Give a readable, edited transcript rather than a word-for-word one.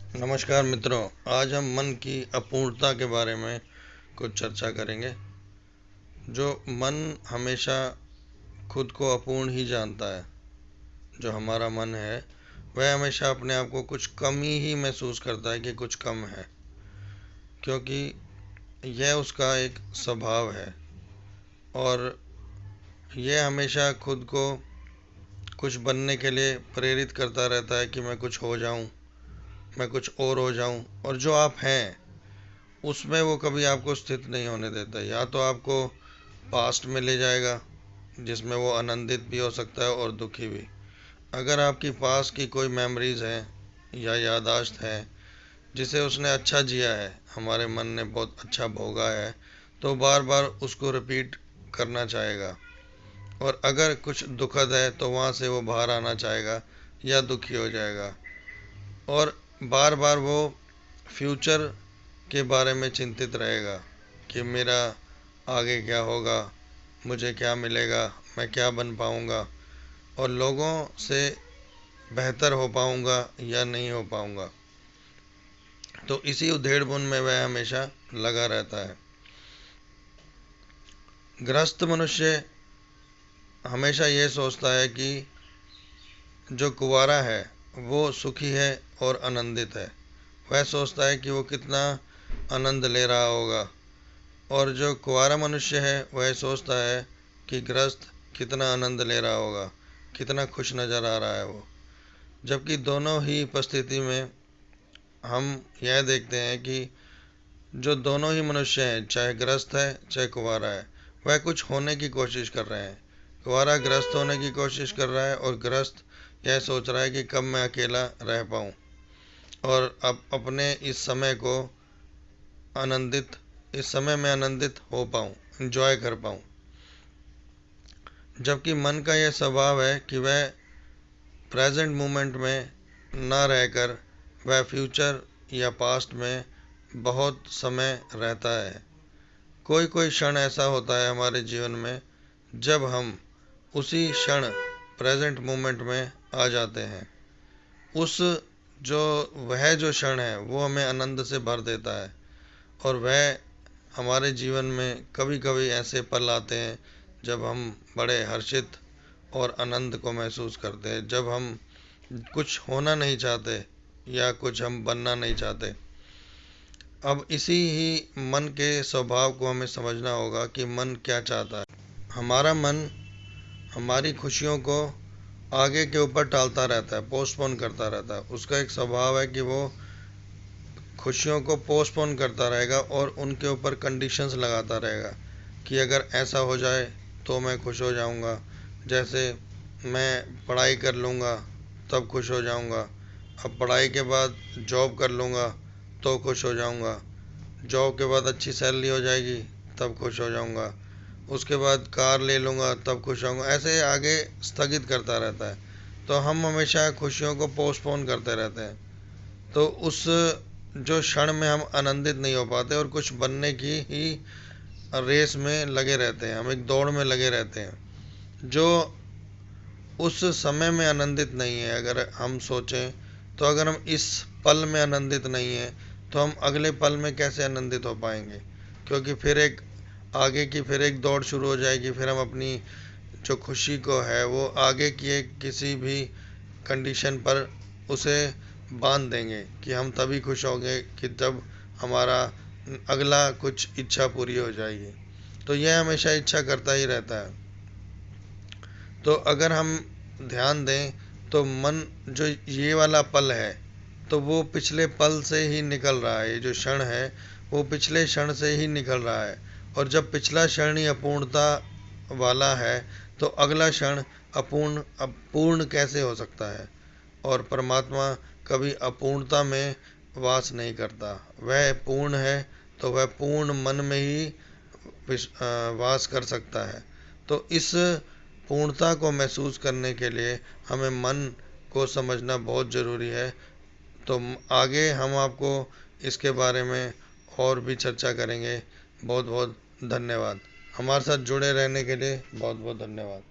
नमस्कार मित्रों, आज हम मन की अपूर्णता के बारे में कुछ चर्चा करेंगे। जो मन हमेशा खुद को अपूर्ण ही जानता है, जो हमारा मन है वह हमेशा अपने आप को कुछ कमी ही महसूस करता है कि कुछ कम है, क्योंकि यह उसका एक स्वभाव है और यह हमेशा खुद को कुछ बनने के लिए प्रेरित करता रहता है कि मैं कुछ हो जाऊं, मैं कुछ और हो जाऊं, और जो आप हैं उसमें वो कभी आपको स्थित नहीं होने देता। या तो आपको पास्ट में ले जाएगा जिसमें वो आनंदित भी हो सकता है और दुखी भी। अगर आपकी पास की कोई मेमोरीज है या याददाश्त है जिसे उसने अच्छा जिया है, हमारे मन ने बहुत अच्छा भोगा है, तो बार बार उसको रिपीट करना चाहेगा। और अगर कुछ दुखद है तो वहाँ से वो बाहर आना चाहेगा या दुखी हो जाएगा। और बार बार वो फ्यूचर के बारे में चिंतित रहेगा कि मेरा आगे क्या होगा, मुझे क्या मिलेगा, मैं क्या बन पाऊँगा और लोगों से बेहतर हो पाऊँगा या नहीं हो पाऊँगा। तो इसी उधेड़-बुन में वह हमेशा लगा रहता है। ग्रस्त मनुष्य हमेशा ये सोचता है कि जो कुंवारा है वो सुखी है और आनंदित है। वह सोचता है कि वो कितना आनंद ले रहा होगा, और जो कुंवारा मनुष्य है वह सोचता है कि गृहस्थ कितना आनंद ले रहा होगा, कितना खुश नज़र आ रहा है वो। जबकि दोनों ही परिस्थिति में हम यह देखते हैं कि जो दोनों ही मनुष्य हैं, चाहे गृहस्थ है चाहे कुंवारा है, वह कुछ होने की कोशिश कर रहे हैं। कुंवारा गृहस्थ होने की कोशिश कर रहा है और गृहस्थ यह सोच रहा है कि कब मैं अकेला रह पाऊँ और अब अपने इस समय में आनंदित हो पाऊँ, इंजॉय कर पाऊँ। जबकि मन का यह स्वभाव है कि वह प्रेजेंट मोमेंट में ना रहकर वह फ्यूचर या पास्ट में बहुत समय रहता है। कोई कोई क्षण ऐसा होता है हमारे जीवन में जब हम उसी क्षण प्रेजेंट मोमेंट में आ जाते हैं। उस जो वह जो क्षण है वो हमें आनंद से भर देता है, और वह हमारे जीवन में कभी कभी ऐसे पल आते हैं जब हम बड़े हर्षित और आनंद को महसूस करते हैं, जब हम कुछ होना नहीं चाहते या कुछ हम बनना नहीं चाहते। अब इसी ही मन के स्वभाव को हमें समझना होगा कि मन क्या चाहता है। हमारा मन हमारी खुशियों को आगे के ऊपर टालता रहता है, पोस्टपोन करता रहता है। उसका एक स्वभाव है कि वो खुशियों को पोस्टपोन करता रहेगा और उनके ऊपर कंडीशंस लगाता रहेगा कि अगर ऐसा हो जाए तो मैं खुश हो जाऊंगा। जैसे मैं पढ़ाई कर लूँगा तब खुश हो जाऊंगा, अब पढ़ाई के बाद जॉब कर लूँगा तो खुश हो जाऊंगा, जॉब के बाद अच्छी सैलरी हो जाएगी तब खुश हो जाऊंगा, उसके बाद कार ले लूँगा तब खुश होऊंगा। ऐसे आगे स्थगित करता रहता है। तो हम हमेशा खुशियों को पोस्टपोन करते रहते हैं। तो उस जो क्षण में हम आनंदित नहीं हो पाते और कुछ बनने की ही रेस में लगे रहते हैं, हम एक दौड़ में लगे रहते हैं जो उस समय में आनंदित नहीं है। अगर हम सोचें तो अगर हम इस पल में आनंदित नहीं हैं तो हम अगले पल में कैसे आनंदित हो पाएंगे, क्योंकि फिर एक आगे की फिर एक दौड़ शुरू हो जाएगी। फिर हम अपनी जो खुशी को है वो आगे की एक किसी भी कंडीशन पर उसे बांध देंगे कि हम तभी खुश होंगे कि जब हमारा अगला कुछ इच्छा पूरी हो जाएगी। तो यह हमेशा इच्छा करता ही रहता है। तो अगर हम ध्यान दें तो मन जो ये वाला पल है तो वो पिछले पल से ही निकल रहा है। ये जो क्षण है वो पिछले क्षण से ही निकल रहा है, और जब पिछला क्षण ही अपूर्णता वाला है तो अगला क्षण अपूर्ण कैसे हो सकता है। और परमात्मा कभी अपूर्णता में वास नहीं करता, वह पूर्ण है तो वह पूर्ण मन में ही वास कर सकता है। तो इस पूर्णता को महसूस करने के लिए हमें मन को समझना बहुत ज़रूरी है। तो आगे हम आपको इसके बारे में और भी चर्चा करेंगे। बहुत बहुत धन्यवाद। हमारे साथ जुड़े रहने के लिए बहुत बहुत धन्यवाद।